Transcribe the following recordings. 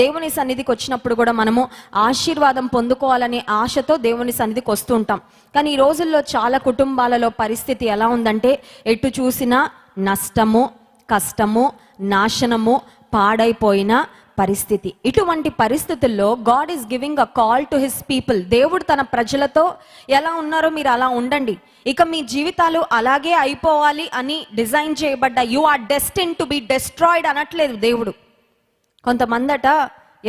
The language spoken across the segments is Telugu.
దేవుని సన్నిధికి వచ్చినప్పుడు కూడా మనము ఆశీర్వాదం పొందుకోవాలనే ఆశతో దేవుని సన్నిధికి వస్తూ ఉంటాం. కానీ ఈ రోజుల్లో చాలా కుటుంబాలలో పరిస్థితి ఎలా ఉందంటే, ఎటు చూసినా నష్టము, కష్టము, నాశనము, పాడైపోయిన పరిస్థితి. ఇటువంటి పరిస్థితుల్లో God is giving a call to his people. దేవుడు తన ప్రజలతో ఎలా ఉన్నారో మీరు అలా ఉండండి. ఇక మీ జీవితాలు అలాగే అయిపోవాలి అని డిజైన్ చేయబడ్డ, you are destined to be destroyed అనట్లేదు దేవుడు. కొంతమందట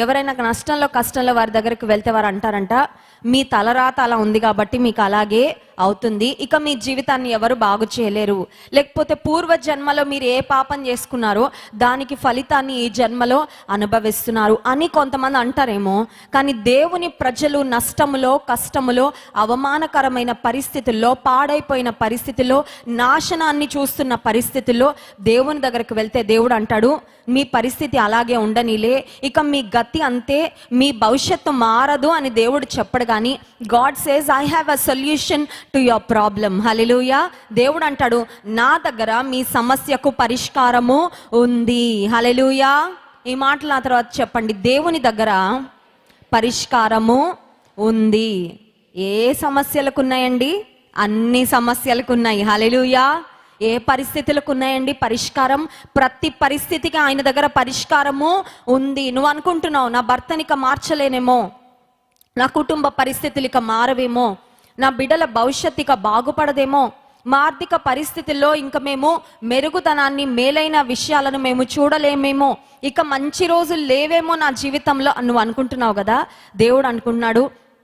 ఎవరైనా నష్టంలో కష్టంలో వారి దగ్గరికి వెళ్తే వారు అంటారంట, మీ తలరాత అలా ఉంది కాబట్టి మీకు అలాగే అవుతుంది, ఇక మీ జీవితాన్ని ఎవరు బాగు చేయలేరు, లేకపోతే పూర్వ జన్మలో మీరు ఏ పాపం చేసుకున్నారో దానికి ఫలితాన్ని ఈ జన్మలో అనుభవిస్తున్నారు అని కొంతమంది అంటారేమో. కానీ దేవుని ప్రజలు నష్టములో, కష్టములో, అవమానకరమైన పరిస్థితుల్లో, పాడైపోయిన పరిస్థితుల్లో, నాశనాన్ని చూస్తున్న పరిస్థితుల్లో దేవుని దగ్గరికి వెళ్తే దేవుడు అంటాడు, మీ పరిస్థితి అలాగే ఉండనిలే, ఇక మీ గతి అంతే, మీ భవిష్యత్తు మారదు అని దేవుడు చెప్పడు. కానీ God says I have a solution to your problem. Hallelujah. దేవుడు అంటాడు, నా దగ్గర మీ సమస్యకు పరిష్కారము ఉంది. హల్లెలూయా. ఈ మాటలు ఆ తర్వాత చెప్పండి. దేవుని దగ్గర పరిష్కారము ఉంది. ఏ సమస్యలకు ఉన్నాయండి? అన్ని సమస్యలకు ఉన్నాయి. హల్లెలూయా. ఏ పరిస్థితులకు ఉన్నాయండి పరిష్కారం? ప్రతి పరిస్థితికి ఆయన దగ్గర పరిష్కారము ఉంది. నువ్వు అనుకుంటున్నావు, నా భర్తని ఇక మార్చలేనేమో, నా కుటుంబ పరిస్థితులు ఇక మారవేమో, నా బిడ్డల భవిష్యత్తు ఇక బాగుపడదేమో, మా ఆర్థిక పరిస్థితుల్లో ఇంక మేము మెరుగుదనాన్ని, మేలైన విషయాలను మేము చూడలేమేమో, ఇక మంచి రోజులు లేవేమో నా జీవితంలో నువ్వు అనుకుంటున్నావు కదా.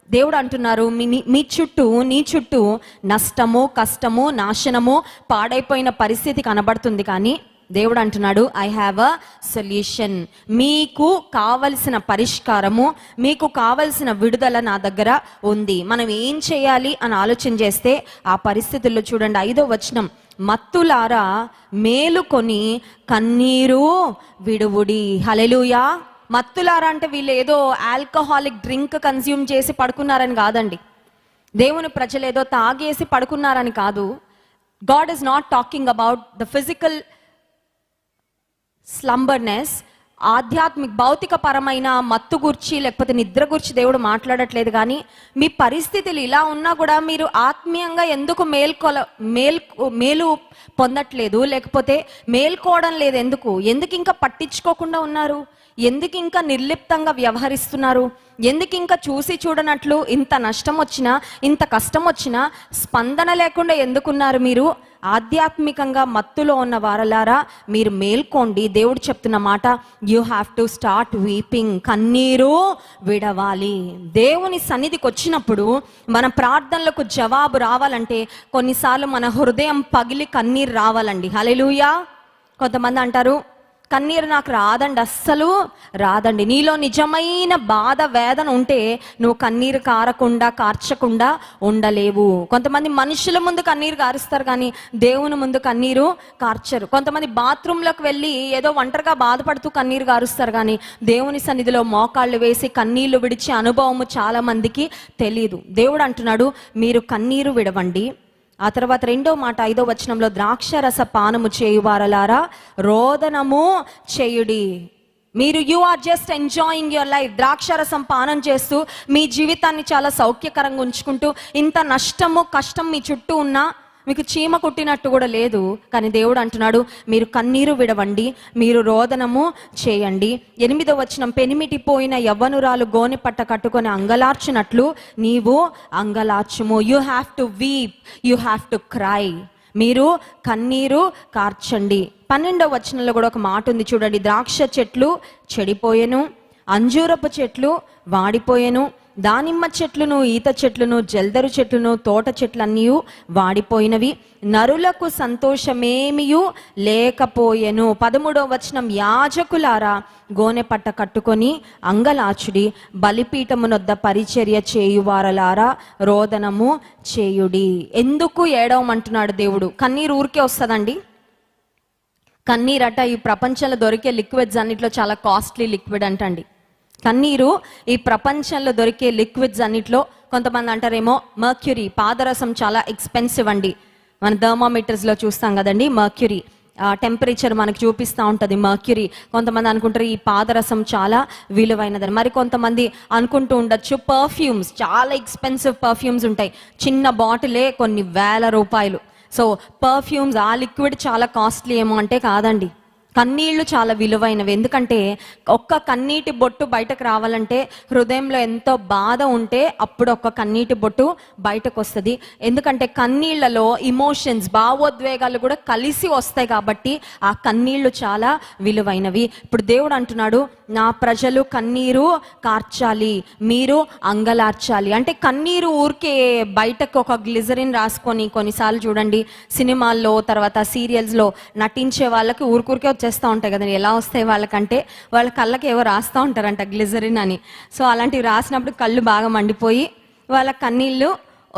దేవుడు అంటున్నారు, మీ చుట్టూ, నీ చుట్టూ నష్టము, కష్టము, నాశనము, పాడైపోయిన పరిస్థితి కనబడుతుంది. కానీ దేవుడు అంటున్నాడు, ఐ హ్యావ్ అ సొల్యూషన్. మీకు కావలసిన పరిష్కారము, మీకు కావలసిన విడుదల నా దగ్గర ఉంది. మనం ఏం చేయాలి అని ఆలోచన చేస్తే ఆ పరిస్థితుల్లో చూడండి, 5వ వచనం, మత్తులారా మేలుకొని కన్నీరు విడువుడి. హల్లెలూయా. మత్తులారా అంటే వీళ్ళు ఏదో ఆల్కహాలిక్ డ్రింక్ కన్స్యూమ్ చేసి పడుకున్నారని కాదండి. దేవుని ప్రజలు ఏదో తాగేసి పడుకున్నారని కాదు. God is not talking about the physical slumberness, ఆధ్యాత్మిక భౌతిక పరమైన మత్తు గురించి లేకపోతే నిద్ర గురించి దేవుడు మాట్లాడట్లేదు. కానీ మీ పరిస్థితులు ఇలా ఉన్నా కూడా మీరు ఆత్మీయంగా ఎందుకు మేలు పొందట్లేదు, లేకపోతే మేల్కోవడం లేదు? ఎందుకు ఇంకా పట్టించుకోకుండా ఉన్నారు? ఎందుకు ఇంకా నిర్లిప్తంగా వ్యవహరిస్తున్నారు? ఎందుకు ఇంకా చూసి చూడనట్లు ఇంత నష్టం వచ్చినా, ఇంత కష్టం వచ్చినా స్పందన లేకుండా ఎందుకున్నారు మీరు? ఆధ్యాత్మికంగా మత్తులో ఉన్న వారలారా, మీరు మేల్కోండి. దేవుడు చెప్తున్న మాట, you have to start weeping. కన్నీరు విడవాలి. దేవుని సన్నిధికి వచ్చినప్పుడు మన ప్రార్థనలకు జవాబు రావాలంటే కొన్నిసార్లు మన హృదయం పగిలి కన్నీరు రావాలండి. హల్లెలూయా. కొంతమంది అంటారు, కన్నీరు నాకు రాదండి, అస్సలు రాదండి. నీలో నిజమైన బాధ, వేదన ఉంటే నువ్వు కన్నీరు కార్చకుండా ఉండలేవు. కొంతమంది మనుషుల ముందు కన్నీరు కారుస్తారు కానీ దేవుని ముందు కన్నీరు కార్చరు. కొంతమంది బాత్రూంలోకి వెళ్ళి ఏదో ఒంటరిగా బాధపడుతూ కన్నీరు కారుస్తారు కానీ దేవుని సన్నిధిలో మోకాళ్ళు వేసి కన్నీళ్లు విడిచే అనుభవము చాలా మందికి తెలియదు. దేవుడు అంటున్నాడు, మీరు కన్నీరు విడవండి. ఆ తర్వాత 2వ మాట 5వ వచనంలో, ద్రాక్షరస పానము చేయువారలారా రోదనము చేయుడి. మీరు you are just enjoying your life. ద్రాక్షరసం పానం చేస్తూ మీ జీవితాన్ని చాలా సౌఖ్యకరంగా ఉంచుకుంటూ ఇంత నష్టము, కష్టం మీ చుట్టూ ఉన్నా మీకు చీమ కుట్టినట్టు కూడా లేదు. కానీ దేవుడు అంటున్నాడు, మీరు కన్నీరు విడవండి, మీరు రోదనము చేయండి. 8వ వచనం, పెనిమిటిపోయిన యవ్వనురాలు గోనె పట్ట కట్టుకొని అంగలార్చినట్లు నీవు అంగలార్చుము. You have to weep, you have to cry. మీరు కన్నీరు కార్చండి. 12వ వచనంలో కూడా ఒక మాట ఉంది చూడండి, ద్రాక్ష చెట్లు చెడిపోయెను, అంజూరపు చెట్లు వాడిపోయెను, దానిమ్మ చెట్లును, ఈత చెట్లును, జల్దరు చెట్లును, తోట చెట్లన్నీ వాడిపోయినవి, నరులకు సంతోషమేమియు లేకపోయెను. 13వ వచనం, యాజకులారా గోనె పట్ట కట్టుకొని అంగలాచుడి, బలిపీఠమునొద్ద పరిచర్య చేయువారలారా రోదనము చేయుడి. ఎందుకు ఏడవమంటున్నాడు దేవుడు? కన్నీరు ఊరికే వస్తుందండి? కన్నీరట ఈ ప్రపంచంలో దొరికే లిక్విడ్స్ అన్నిట్లో చాలా కాస్ట్లీ లిక్విడ్ అంటండి. కన్నీరు ఈ ప్రపంచంలో దొరికే లిక్విడ్స్ అన్నిట్లో, కొంతమంది అంటారేమో మర్క్యూరీ, పాదరసం చాలా ఎక్స్పెన్సివ్ అండి. మన థర్మామీటర్స్లో చూస్తాం కదండి మర్క్యూరీ. టెంపరేచర్ మనకు చూపిస్తూ ఉంటుంది, మర్క్యూరీ. కొంతమంది అనుకుంటారు ఈ పాదరసం చాలా విలువైనదని. మరి కొంతమంది అనుకుంటూ ఉండొచ్చు పర్ఫ్యూమ్స్, చాలా ఎక్స్పెన్సివ్ పర్ఫ్యూమ్స్ ఉంటాయి, చిన్న బాటిలే కొన్ని వేల రూపాయలు. సో పర్ఫ్యూమ్స్, ఆ లిక్విడ్ చాలా కాస్ట్లీ ఏమో అంటే కాదండి, కన్నీళ్లు చాలా విలువైనవి. ఎందుకంటే ఒక్క కన్నీటి బొట్టు బయటకు రావాలంటే హృదయంలో ఎంతో బాధ ఉంటే అప్పుడు ఒక్క కన్నీటి బొట్టు బయటకు వస్తుంది. ఎందుకంటే కన్నీళ్లలో ఇమోషన్స్, భావోద్వేగాలు కూడా కలిసి వస్తాయి కాబట్టి ఆ కన్నీళ్లు చాలా విలువైనవి. ఇప్పుడు దేవుడు అంటున్నాడు, నా ప్రజలు కన్నీరు కార్చాలి, మీరు అంగలార్చాలి. అంటే కన్నీరు ఊరికే బయటకు ఒక గ్లిజరిన్ రాసుకొని, కొన్నిసార్లు చూడండి సినిమాల్లో తర్వాత సీరియల్స్లో నటించే వాళ్ళకి ఊరికూరికే వచ్చేస్తూ ఉంటాయి కదండి. ఎలా వస్తాయి వాళ్ళకంటే వాళ్ళ కళ్ళకి ఏవో రాస్తూ ఉంటారంట గ్లిజరిన్ అని. సో అలాంటివి రాసినప్పుడు కళ్ళు బాగా మండిపోయి వాళ్ళ కన్నీళ్ళు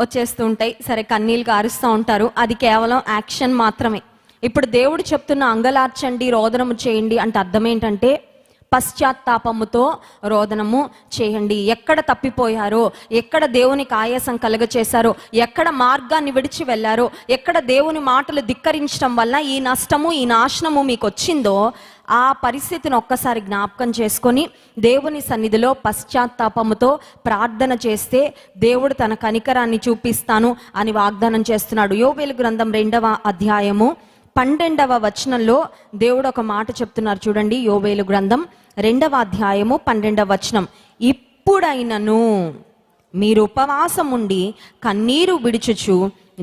వచ్చేస్తూ ఉంటాయి. సరే, కన్నీళ్ళు కారుస్తూ ఉంటారు, అది కేవలం యాక్షన్ మాత్రమే. ఇప్పుడు దేవుడు చెప్తున్న అంగలార్చండి, రోదనము చేయండి అంటే అర్థం ఏంటంటే పశ్చాత్తాపముతో రోదనము చేయండి. ఎక్కడ తప్పిపోయారో, ఎక్కడ దేవునికి ఆయాసం కలుగచేశారో, ఎక్కడ మార్గాన్ని విడిచి వెళ్ళారో, ఎక్కడ దేవుని మాటలు ధిక్కరించడం వల్ల ఈ నష్టము ఈ నాశనము మీకు వచ్చిందో ఆ పరిస్థితిని ఒక్కసారి జ్ఞాపకం చేసుకొని దేవుని సన్నిధిలో పశ్చాత్తాపముతో ప్రార్థన చేస్తే దేవుడు తన కనికరాన్ని చూపిస్తాను అని వాగ్దానం చేస్తున్నాడు. యోవేలు గ్రంథం 2వ అధ్యాయము 12వ వచనంలో దేవుడు ఒక మాట చెప్తున్నారు చూడండి. యోవేలు గ్రంథం 2వ అధ్యాయము 12వ వచనం, ఇప్పుడైనను మీరు ఉపవాసం ఉండి కన్నీరు విడుచుచు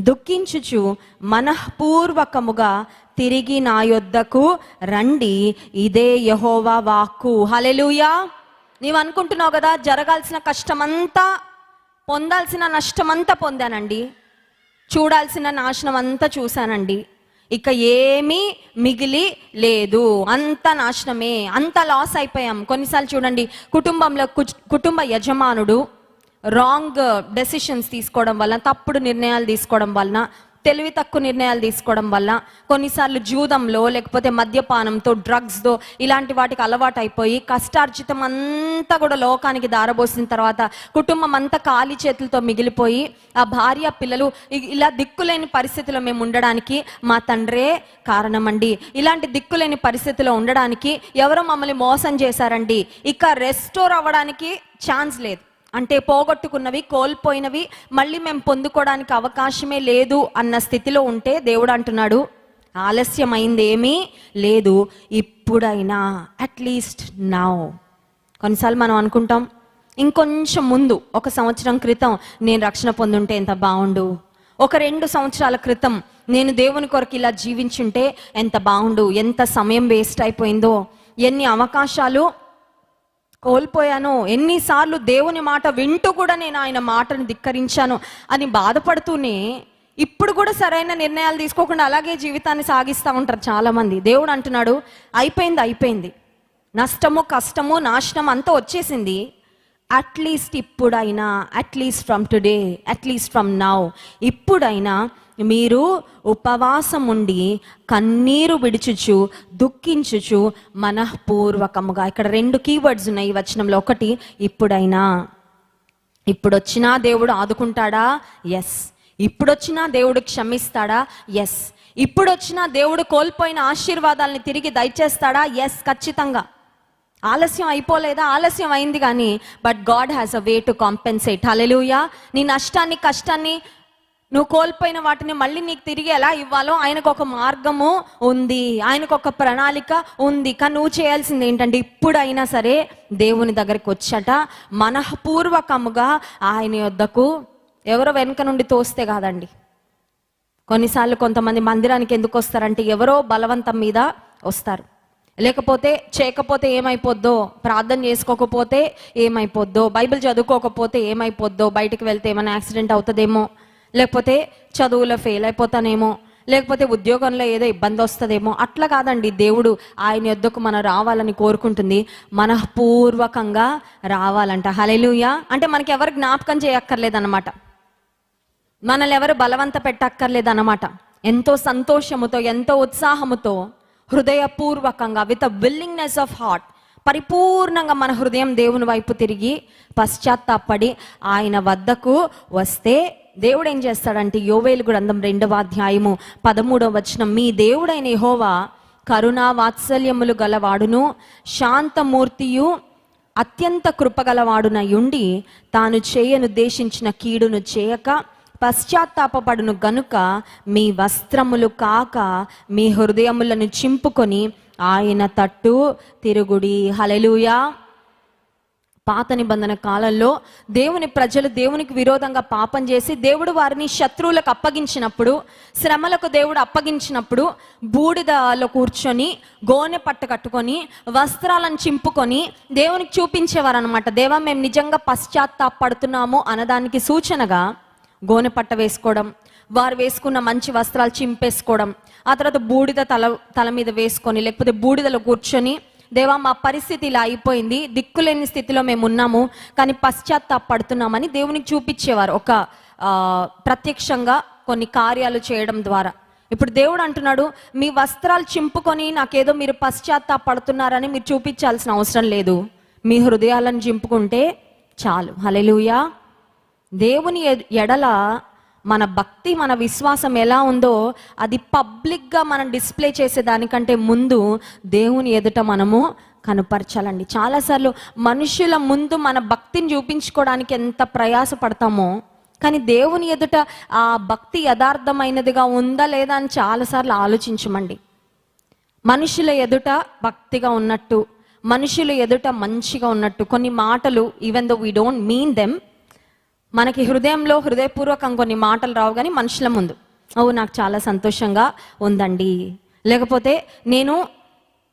దుఃఖించుచు మనఃపూర్వకముగా తిరిగి నా యొద్దకు రండి, ఇదే యెహోవా వాక్కు. హల్లెలూయా. నీవు అనుకుంటున్నావు కదా, జరగాల్సిన కష్టమంతా, పొందాల్సిన నష్టమంతా పొందానండి, చూడాల్సిన నాశనం అంతా చూశానండి, ఇక ఏమీ మిగిలి లేదు, అంత నాశనమే, అంత లాస్ అయిపోయాం. కొన్నిసార్లు చూడండి, కుటుంబంలో కుటుంబ యజమానుడు రాంగ్ డెసిషన్స్ తీసుకోవడం వల్ల, తప్పుడు నిర్ణయాలు తీసుకోవడం వలన, తెలివి తక్కువ నిర్ణయాలు తీసుకోవడం వల్ల, కొన్నిసార్లు జూదంలో లేకపోతే మద్యపానంతో, డ్రగ్స్తో ఇలాంటి వాటికి అలవాటు అయిపోయి కష్టార్జితం అంతా కూడా లోకానికి దారబోసిన తర్వాత కుటుంబం అంతా ఖాళీ చేతులతో మిగిలిపోయి ఆ భార్య పిల్లలు ఇలా దిక్కులేని పరిస్థితిలో మేము ఉండడానికి మా తండ్రే కారణమండి. ఇలాంటి దిక్కులేని పరిస్థితిలో ఉండడానికి ఎవరో మమ్మల్ని మోసం చేశారండి, ఇక రెస్టోర్ అవ్వడానికి ఛాన్స్ లేదు. అంటే పోగొట్టుకున్నవి, కోల్పోయినవి మళ్ళీ మేము పొందుకోవడానికి అవకాశమే లేదు అన్న స్థితిలో ఉంటే దేవుడు అంటున్నాడు, ఆలస్యమైంది ఏమీ లేదు, ఇప్పుడైనా, అట్లీస్ట్ నౌ. కొన్నిసార్లు మనం అనుకుంటాం ఇంకొంచెం ముందు, 1 సంవత్సరం క్రితం నేను రక్షణ పొందుంటే ఎంత బాగుండు, ఒక 2 సంవత్సరాల క్రితం నేను దేవుని కొరకు ఇలా జీవించుంటే ఎంత బాగుండు, ఎంత సమయం వేస్ట్ అయిపోయిందో, ఎన్ని అవకాశాలు కోల్పోయాను, ఎన్నిసార్లు దేవుని మాట వింటూ కూడా నేను ఆయన మాటను ధిక్కరించాను అని బాధపడుతూనే ఇప్పుడు కూడా సరైన నిర్ణయాలు తీసుకోకుండా అలాగే జీవితాన్ని సాగిస్తూ ఉంటారు చాలామంది. దేవుడు అంటున్నాడు, అయిపోయింది, నష్టము కష్టము నాశనం అంతా వచ్చేసింది, అట్లీస్ట్ ఇప్పుడైనా, at least from today, at least from now, ఇప్పుడైనా మీరు ఉపవాసం ఉండి కన్నీరు విడుచుచు దుఃఖించుచు మనఃపూర్వకముగా. ఇక్కడ 2 కీవర్డ్స్ ఉన్నాయి ఈ వచనంలో. ఒకటి ఇప్పుడైనా, ఇప్పుడొచ్చినా దేవుడు ఆదుకుంటాడా? ఎస్. ఇప్పుడొచ్చినా దేవుడు క్షమిస్తాడా? ఎస్. ఇప్పుడొచ్చినా దేవుడు కోల్పోయిన ఆశీర్వాదాలని తిరిగి దయచేస్తాడా? ఎస్, ఖచ్చితంగా. ఆలస్యం అయిపోలేదా? ఆలస్యం అయింది కానీ but God has a way to compensate. Hallelujah. నీ నష్టాన్ని, కష్టాన్ని, నువ్వు కోల్పోయిన వాటిని మళ్ళీ నీకు తిరిగి ఎలా ఇవ్వాలో ఆయనకు ఒక మార్గము ఉంది, ఆయనకు ఒక ప్రణాళిక ఉంది. కానీ నువ్వు చేయాల్సింది ఏంటంటే ఇప్పుడైనా సరే దేవుని దగ్గరికి వచ్చట మనఃపూర్వకముగా ఆయన యొద్దకు. ఎవరో వెనుక నుండి తోస్తే కాదండి. కొన్నిసార్లు కొంతమంది మందిరానికి ఎందుకు వస్తారంటే ఎవరో బలవంతం మీద వస్తారు, లేకపోతే చేయకపోతే ఏమైపోద్దో, ప్రార్థన చేసుకోకపోతే ఏమైపోద్దో, బైబిల్ చదువుకోకపోతే ఏమైపోద్దో, బయటికి వెళ్తే ఏమైనా యాక్సిడెంట్ అవుతుందేమో, లేకపోతే చదువులో ఫెయిల్ అయిపోతానేమో, లేకపోతే ఉద్యోగంలో ఏదో ఇబ్బంది వస్తుందేమో. అట్లా కాదండి, దేవుడు ఆయన యొద్దకు మనం రావాలని కోరుకుంటుంది, మనఃపూర్వకంగా రావాలంట. హల్లెలూయా. అంటే మనకి ఎవరు జ్ఞాపకం చేయక్కర్లేదన్నమాట, మనల్ని ఎవరు బలవంత పెట్టక్కర్లేదన్నమాట. ఎంతో సంతోషముతో, ఎంతో ఉత్సాహముతో, హృదయపూర్వకంగా, with a willingness of heart, పరిపూర్ణంగా మన హృదయం దేవుని వైపు తిరిగి పశ్చాత్తాపడి ఆయన వద్దకు వస్తే దేవుడు ఏం చేస్తాడంటే యోవేలు గ్రంథం 2వ అధ్యాయము 13వ వచనం, మీ దేవుడైన యెహోవా కరుణా వాత్సల్యములు గలవాడును శాంతమూర్తియు అత్యంత కృపగలవాడునయుండి తాను చేయనుద్దేశించిన కీడును చేయక పశ్చాత్తాపపడును గనుక మీ వస్త్రములు కాక మీ హృదయములను చింపుకొని ఆయన తట్టు తిరుగుడి. హల్లెలూయా. పాత నిబంధన కాలంలో దేవుని ప్రజలు దేవునికి విరోధంగా పాపం చేసి దేవుడు వారిని శత్రువులకు అప్పగించినప్పుడు, శ్రమలకు దేవుడు అప్పగించినప్పుడు బూడిదలో కూర్చొని గోనె పట్ట కట్టుకొని వస్త్రాలను చింపుకొని దేవునికి చూపించేవారు అనమాట. దేవా, మేము నిజంగా పశ్చాత్తాపడుతున్నాము అన్నదానికి సూచనగా గోనె పట్ట వేసుకోవడం, వారు వేసుకున్న మంచి వస్త్రాలు చింపేసుకోవడం, ఆ తర్వాత బూడిద తల మీద వేసుకొని లేకపోతే బూడిదలో కూర్చొని, దేవా మా పరిస్థితి ఇలా అయిపోయింది, దిక్కులేని స్థితిలో మేము ఉన్నాము కానీ పశ్చాత్తాపడుతున్నామని దేవునికి చూపించేవారు ఒక ప్రత్యక్షంగా కొన్ని కార్యాలు చేయడం ద్వారా. ఇప్పుడు దేవుడు అంటున్నాడు, మీ వస్త్రాలు చింపుకొని నాకేదో మీరు పశ్చాత్తాపడుతున్నారని మీరు చూపించాల్సిన అవసరం లేదు, మీ హృదయాలను చింపుకుంటే చాలు. హల్లెలూయా. దేవుని ఎడల మన భక్తి, మన విశ్వాసం ఎలా ఉందో అది పబ్లిక్గా మనం డిస్ప్లే చేసేదానికంటే ముందు దేవుని ఎదుట మనము కనుపరచాలండి. చాలాసార్లు మనుషుల ముందు మన భక్తిని చూపించుకోవడానికి ఎంత ప్రయాసపడతామో, కానీ దేవుని ఎదుట ఆ భక్తి యథార్థమైనదిగా ఉందా లేదా అని చాలాసార్లు ఆలోచించమండి. మనుషుల ఎదుట భక్తిగా ఉన్నట్టు, మనుషుల ఎదుట మంచిగా ఉన్నట్టు కొన్ని మాటలు, even though we don't mean them, మనకి హృదయంలో హృదయపూర్వకంగా కొన్ని మాటలు రావు, కానీ మనుషుల ముందు నాకు చాలా సంతోషంగా ఉందండి, లేకపోతే నేను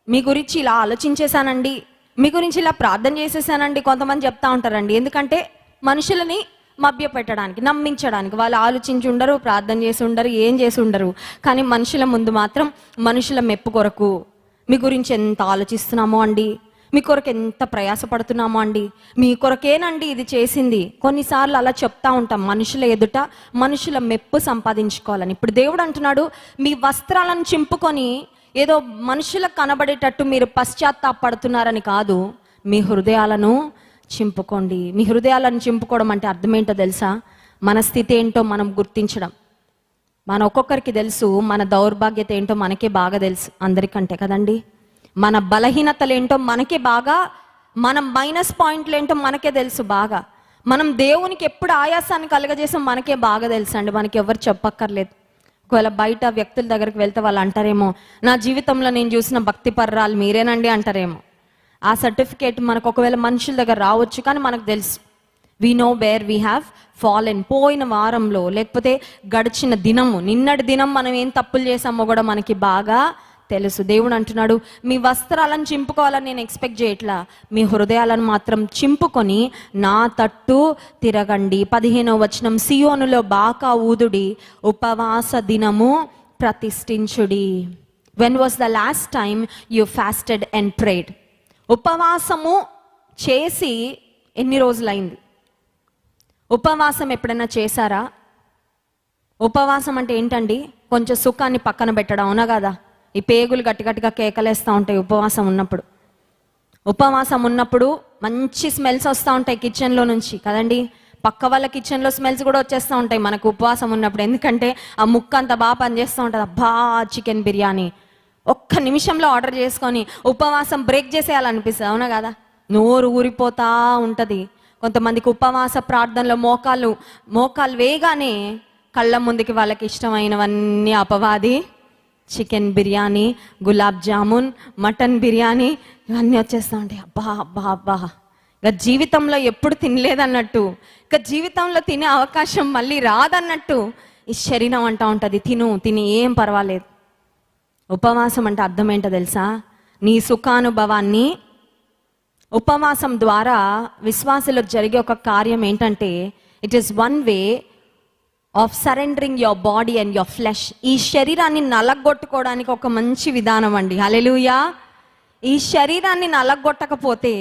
మీ గురించి ఇలా ఆలోచించేశానండి, మీ గురించి ఇలా ప్రార్థన చేసేసానండి కొంతమంది చెప్తా ఉంటారండి. ఎందుకంటే మనుషులని మభ్యపెట్టడానికి, నమ్మించడానికి. వాళ్ళు ఆలోచించి ఉండరు, ప్రార్థన చేసి ఉండరు, ఏం చేసి ఉండరు, కానీ మనుషుల ముందు మాత్రం మనుషుల మెప్పు కొరకు మీ గురించి ఎంత ఆలోచిస్తున్నామో అండి, మీ కొరకు ఎంత ప్రయాసపడుతున్నామో అండి, మీ కొరకేనండి ఇది చేసింది. కొన్నిసార్లు అలా చెప్తా ఉంటాం మనుషుల ఎదుట, మనుషుల మెప్పు సంపాదించుకోవాలని. ఇప్పుడు దేవుడు అంటున్నాడు, మీ వస్త్రాలను చింపుకొని ఏదో మనుషులకు కనబడేటట్టు మీరు పశ్చాత్తాపడుతున్నారని కాదు, మీ హృదయాలను చింపుకోండి. మీ హృదయాలను చింపుకోవడం అంటే అర్థం ఏంటో తెలుసా? మన స్థితి ఏంటో మనం గుర్తించడం. మన ఒక్కొక్కరికి తెలుసు, మన దౌర్భాగ్యత ఏంటో మనకే బాగా తెలుసు, అందరికంటే కదండి. మన బలహీనతలు ఏంటో మనకే బాగా, మన మైనస్ పాయింట్లు ఏంటో మనకే తెలుసు బాగా. మనం దేవునికి ఎప్పుడు ఆయాసాన్ని కలగజేసాం మనకే బాగా తెలుసు అండి, మనకి ఎవరు చెప్పక్కర్లేదు. ఒకవేళ బయట వ్యక్తుల దగ్గరికి వెళ్తే వాళ్ళు అంటారేమో, నా జీవితంలో నేను చూసిన భక్తి పర్రాలు మీరేనండి అంటారేమో. ఆ సర్టిఫికేట్ మనకు ఒకవేళ మనుషుల దగ్గర రావచ్చు, కానీ మనకు తెలుసు, we know where we have fallen. పోయిన వారంలో లేకపోతే గడిచిన దినము, నిన్నటి దినం మనం ఏం తప్పులు చేసామో కూడా మనకి బాగా తెలుసు. దేవుడు అంటున్నాడు, మీ వస్త్రాలను చింపుకోవాలని నేను ఎక్స్పెక్ట్ చేయట్లా, మీ హృదయాలను మాత్రం చింపుకొని నా తట్టు తిరగండి. 15వ వచనం, సియోనులో బాకా ఊదుడి, ఉపవాస దినము ప్రతిష్ఠించుడి. When was the last time you fasted and prayed? ఉపవాసము చేసి ఎన్ని రోజులైంది? ఉపవాసం ఎప్పుడైనా చేశారా? ఉపవాసం అంటే ఏంటండి? కొంచెం సుఖాన్ని పక్కన పెట్టడం, అవునా కదా? ఈ పేగులు గట్టిగా కేకలేస్తూ ఉంటాయి ఉపవాసం ఉన్నప్పుడు. ఉపవాసం ఉన్నప్పుడు మంచి స్మెల్స్ వస్తూ ఉంటాయి కిచెన్లో నుంచి కదండి. పక్క వాళ్ళ కిచెన్లో స్మెల్స్ కూడా వచ్చేస్తూ ఉంటాయి మనకు ఉపవాసం ఉన్నప్పుడు. ఎందుకంటే ఆ ముక్క అంత బాగా పనిచేస్తూ ఉంటుంది. అబ్బా, చికెన్ బిర్యానీ ఒక్క నిమిషంలో ఆర్డర్ చేసుకొని ఉపవాసం బ్రేక్ చేసేయాలనిపిస్తుంది, అవునా కదా? నోరు ఊరిపోతూ ఉంటుంది. కొంతమందికి ఉపవాస ప్రార్థనలో మోకాలు వేయగానే కళ్ళ ముందుకి వాళ్ళకి ఇష్టమైనవన్నీ అపవాది, చికెన్ బిర్యానీ, గులాబ్ జామున్, మటన్ బిర్యానీ ఇవన్నీ వచ్చేస్తూ ఉంటాయి. అబ్బా అబ్బా అబ్బా, ఇక జీవితంలో ఎప్పుడు తినలేదన్నట్టు, ఇక జీవితంలో తినే అవకాశం మళ్ళీ రాదన్నట్టు ఈ శరీరం అంటూ ఉంటుంది, తిని ఏం పర్వాలేదు. ఉపవాసం అంటే అర్థం ఏంటో తెలుసా? నీ సుఖానుభవాన్ని, ఉపవాసం ద్వారా విశ్వాసులకు జరిగే ఒక కార్యం ఏంటంటే, it is one way of surrendering your body and your flesh. ఈ శరీరాన్ని నలగొట్టుకోవడానికి ఒక మంచి విధానం అండి. హల్లెలూయా. ఈ శరీరాన్ని నలగొట్టకపోతే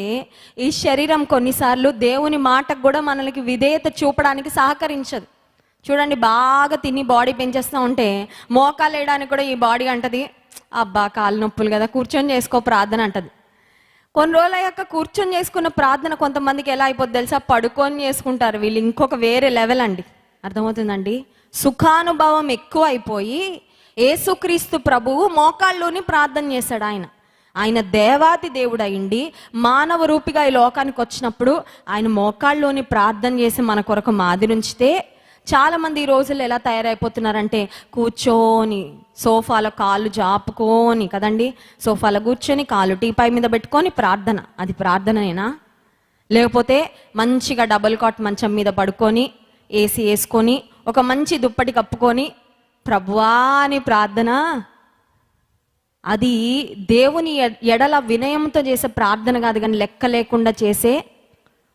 ఈ శరీరం కొన్నిసార్లు దేవుని మాటకు కూడా మనకి విధేయత చూపడానికి సహకరించదు. చూడండి, బాగా తిని బాడీ పెంచేస్తూ ఉంటే మోకాలు వేయడానికి కూడా ఈ బాడీ అంటది, అబ్బా కాళ్ళు నొప్పులు కదా, కూర్చొని చేసుకో ప్రార్థన అంటది. కొన్ని రోజుల యొక్క కూర్చొని చేసుకున్న ప్రార్థన కొంతమందికి ఎలా అయిపోద్ది తెలుసా? పడుకొని చేసుకుంటారు వీళ్ళు, ఇంకొక వేరే లెవెల్ అండి అర్థమవుతుందండి? సుఖానుభవం ఎక్కువ అయిపోయి యేసుక్రీస్తు ప్రభువు మోకాళ్ళలోని ప్రార్థన చేశాడు. ఆయన దేవాది దేవుడు అయిండి మానవ రూపిగా ఈ లోకానికి వచ్చినప్పుడు ఆయన మోకాళ్ళలోని ప్రార్థన చేసి మన కొరకు మాదిరి ఉంచితే, చాలామంది ఈ రోజుల్లో ఎలా తయారైపోతున్నారంటే కూర్చొని సోఫాలో కాళ్ళు జాపుకొని కదండి, సోఫాలో కూర్చొని కాళ్ళు టీపాయ్ మీద పెట్టుకొని ప్రార్థన. అది ప్రార్థనేనా? లేకపోతే మంచిగా డబుల్ కాట్ మంచం మీద పడుకొని ఏసీ వేసుకొని ఒక మంచి దుప్పటి కప్పుకొని ప్రభువా అని ప్రార్థన. అది దేవుని ఎడల వినయంతో చేసే ప్రార్థన కాదు, కానీ లెక్క లేకుండా చేసే.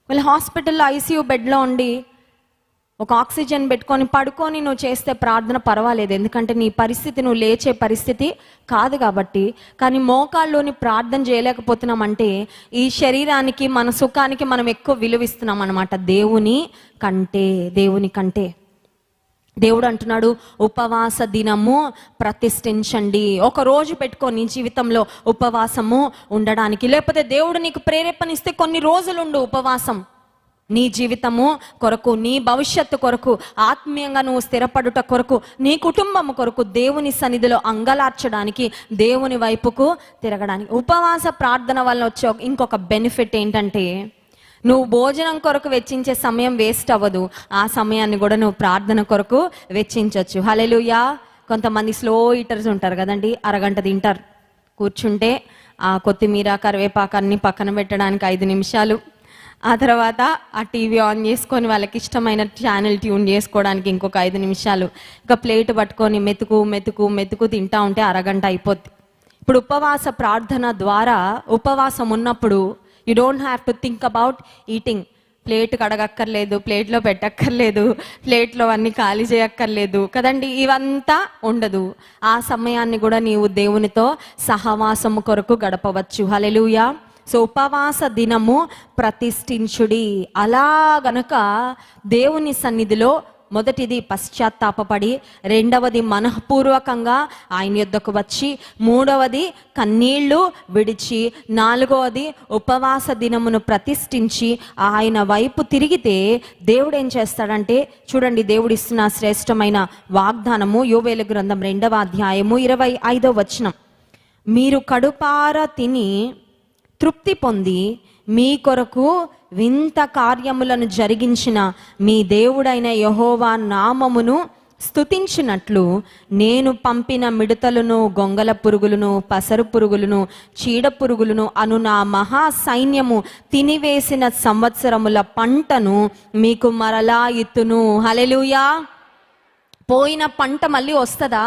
వాళ్ళు హాస్పిటల్లో ఐసీయూ బెడ్లో ఉండి ఒక ఆక్సిజన్ పెట్టుకొని పడుకొని నువ్వు చేస్తే ప్రార్థన పర్వాలేదు, ఎందుకంటే నీ పరిస్థితి నువ్వు లేచే పరిస్థితి కాదు కాబట్టి. కానీ మోకాళ్ళలోని ప్రార్థన చేయలేకపోతున్నామంటే ఈ శరీరానికి మన సుఖానికి మనం ఎక్కువ విలువిస్తున్నాం అన్నమాట దేవుని కంటే. దేవుడు అంటున్నాడు ఉపవాస దినము ప్రతిష్ఠించండి. ఒక రోజు పెట్టుకొని జీవితంలో ఉపవాసము ఉండడానికి, లేకపోతే దేవుడు నీకు ప్రేరేపణిస్తే కొన్ని రోజులుండు ఉపవాసం. నీ జీవితము కొరకు, నీ భవిష్యత్తు కొరకు, ఆత్మీయంగా నువ్వు స్థిరపడుట కొరకు, నీ కుటుంబం కొరకు, దేవుని సన్నిధిలో అంగలార్చడానికి, దేవుని వైపుకు తిరగడానికి. ఉపవాస ప్రార్థన వల్ల వచ్చే ఇంకొక బెనిఫిట్ ఏంటంటే నువ్వు భోజనం కొరకు వెచ్చించే సమయం వేస్ట్ అవ్వదు, ఆ సమయాన్ని కూడా నువ్వు ప్రార్థన కొరకు వెచ్చించవచ్చు. హల్లెలూయా. కొంతమంది స్లో ఈటర్స్ ఉంటారు కదండి, అరగంట తింటారు, కూర్చుంటే ఆ కొత్తిమీర కరివేపాకు అన్ని పక్కన పెట్టడానికి 5 నిమిషాలు, ఆ తర్వాత ఆ టీవీ ఆన్ చేసుకొని వాళ్ళకి ఇష్టమైన ఛానల్ ట్యూన్ చేసుకోవడానికి ఇంకొక 5 నిమిషాలు, ఇంకా ప్లేట్ పట్టుకొని మెతుకు తింటా ఉంటే అరగంట అయిపోద్ది. ఇప్పుడు ఉపవాస ప్రార్థన ద్వారా, ఉపవాసం ఉన్నప్పుడు you don't have to think about eating. Plate కడగక్కర్లేదు, ప్లేట్లో పెట్టక్కర్లేదు, ప్లేట్లో అన్ని ఖాళీ చేయక్కర్లేదు కదండి, ఇవంతా ఉండదు. ఆ సమయాన్ని కూడా నీవు దేవునితో సహవాసము కొరకు గడపవచ్చు. హల్లెలూయా. సో ఉపవాస దినము ప్రతిష్ఠించుడి. అలా గనక దేవుని సన్నిధిలో మొదటిది పశ్చాత్తాపపడి, రెండవది మనఃపూర్వకంగా ఆయన యొద్దకు వచ్చి, మూడవది కన్నీళ్లు విడిచి, నాలుగవది ఉపవాస దినమును ప్రతిష్ఠించి ఆయన వైపు తిరిగితే దేవుడు ఏం చేస్తాడంటే, చూడండి దేవుడు ఇస్తున్న శ్రేష్టమైన వాగ్దానము. యోవేలు గ్రంథం 2వ అధ్యాయము 25వ వచనం. మీరు కడుపార తిని తృప్తి పొంది మీ కొరకు వింత కార్యములను జరిగించిన మీ దేవుడైన యెహోవా నామమును స్తుతించినట్లు నేను పంపిన మిడతలను, గొంగల పురుగులను, పసరు పురుగులను, చీడ పురుగులను అను నా మహా సైన్యము తినివేసిన సంవత్సరముల పంటను మీకు మరలా ఇత్తును. హల్లెలూయా. పోయిన పంట మళ్ళీ వస్తుందా?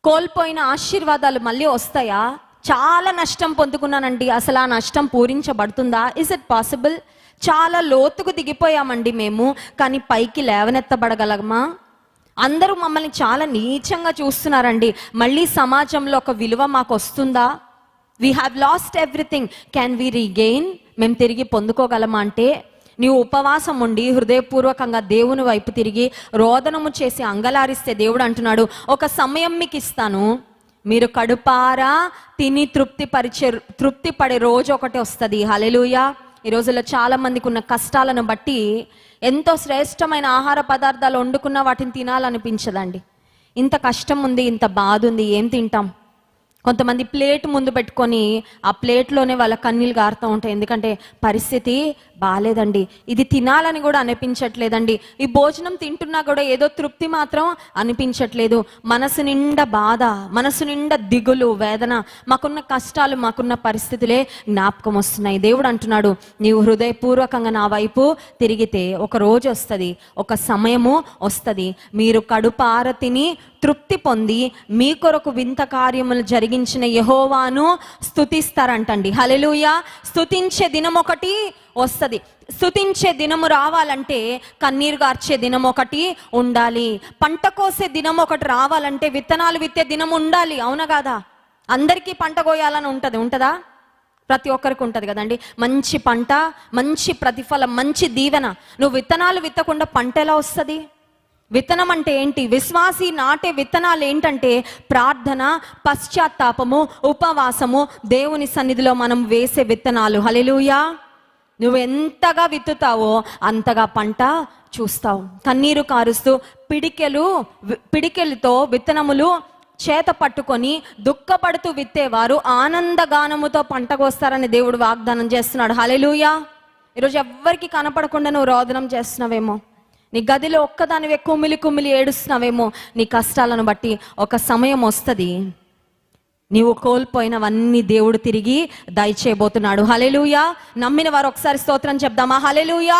కోల్పోయిన ఆశీర్వాదాలు మళ్ళీ వస్తాయా? చాలా నష్టం పొందుకున్నానండి, అసలు ఆ నష్టం పూరించబడుతుందా? Is it possible? చాలా లోతుకు దిగిపోయామండి మేము, కానీ పైకి లేవనెత్తబడగలమా? అందరూ మమ్మల్ని చాలా నీచంగా చూస్తున్నారండి, మళ్ళీ సమాజంలో ఒక విలువ మాకు వస్తుందా? We have lost everything, can we regain? మేము తిరిగి పొందుకోగలమా? అంటే నీవు ఉపవాసం ఉండి హృదయపూర్వకంగా దేవుని వైపు తిరిగి రోదనము చేసి అంగలారిస్తే దేవుడు అంటున్నాడు, ఒక సమయం మీకు ఇస్తాను, మీరు కడుపారా తిని తృప్తి పడే రోజు ఒకటి వస్తుంది. హల్లెలూయా. ఈ రోజుల్లో చాలా మందికి ఉన్న కష్టాలను బట్టి ఎంతో శ్రేష్టమైన ఆహార పదార్థాలు వండుకున్న వాటిని తినాలనిపించదండి. ఇంత కష్టం ఉంది, ఇంత బాధ ఉంది, ఏం తింటాం? కొంతమంది ప్లేట్ ముందు పెట్టుకొని ఆ ప్లేట్లోనే వాళ్ళ కన్నీళ్ళు గారుతూ ఉంటాయి, ఎందుకంటే పరిస్థితి బాలేదండి, ఇది తినాలని కూడా అనిపించట్లేదండి, ఈ భోజనం తింటున్నా కూడా ఏదో తృప్తి మాత్రం అనిపించట్లేదు, మనసు నిండా బాధ, మనసు నిండా దిగులు, వేదన, మాకున్న కష్టాలు, మాకున్న పరిస్థితులే జ్ఞాపకం వస్తున్నాయి. దేవుడు అంటున్నాడు, నీవు హృదయపూర్వకంగా నా వైపు తిరిగితే ఒక రోజు వస్తుంది, ఒక సమయము వస్తుంది, మీరు కడుపార తిని తృప్తి పొంది మీ కొరకు వింత కార్యములు జరిగించిన యెహోవాను స్తుతిస్తారంటండి. హల్లెలూయా. స్తుతించే దినం ఒకటి వస్తుంది. స్తుతించే దినము రావాలంటే కన్నీరు గార్చే దినం ఒకటి ఉండాలి, పంట కోసే దినం ఒకటి రావాలంటే విత్తనాలు విత్తే దినం ఉండాలి. అవునా కాదా? అందరికీ పంట కోయాలని ఉంటుందా? ప్రతి ఒక్కరికి ఉంటుంది కదండి. మంచి పంట, మంచి ప్రతిఫలం, మంచి దీవెన. నువ్వు విత్తనాలు విత్తకుండా పంట ఎలా వస్తుంది? విత్తనం అంటే ఏంటి? విశ్వాసి నాటే విత్తనాలు ఏంటంటే ప్రార్థన, పశ్చాత్తాపము, ఉపవాసము, దేవుని సన్నిధిలో మనం వేసే విత్తనాలు. హల్లెలూయా. నువ్వు ఎంతగా విత్తుతావో అంతగా పంట చూస్తావు. కన్నీరు కారుస్తూ పిడికెలతో విత్తనములు చేత పట్టుకొని దుఃఖపడుతూ విత్తేవారు ఆనందగానముతో పంట కోస్తారని దేవుడు వాగ్దానం చేస్తున్నాడు. హల్లెలూయా. ఈరోజు ఎవ్వరికి కనపడకుండా నువ్వు రోదనం చేస్తున్నావేమో, నీ గదిలో ఒక్కదానివే కుమిలి ఏడుస్తున్నావేమో. నీ కష్టాలను బట్టి ఒక సమయం వస్తుంది, నీవు కోల్పోయినవన్నీ దేవుడు తిరిగి దయచేయబోతున్నాడు. హల్లెలూయా. నమ్మిన వారు ఒకసారి స్తోత్రం చెప్దామా? హల్లెలూయా.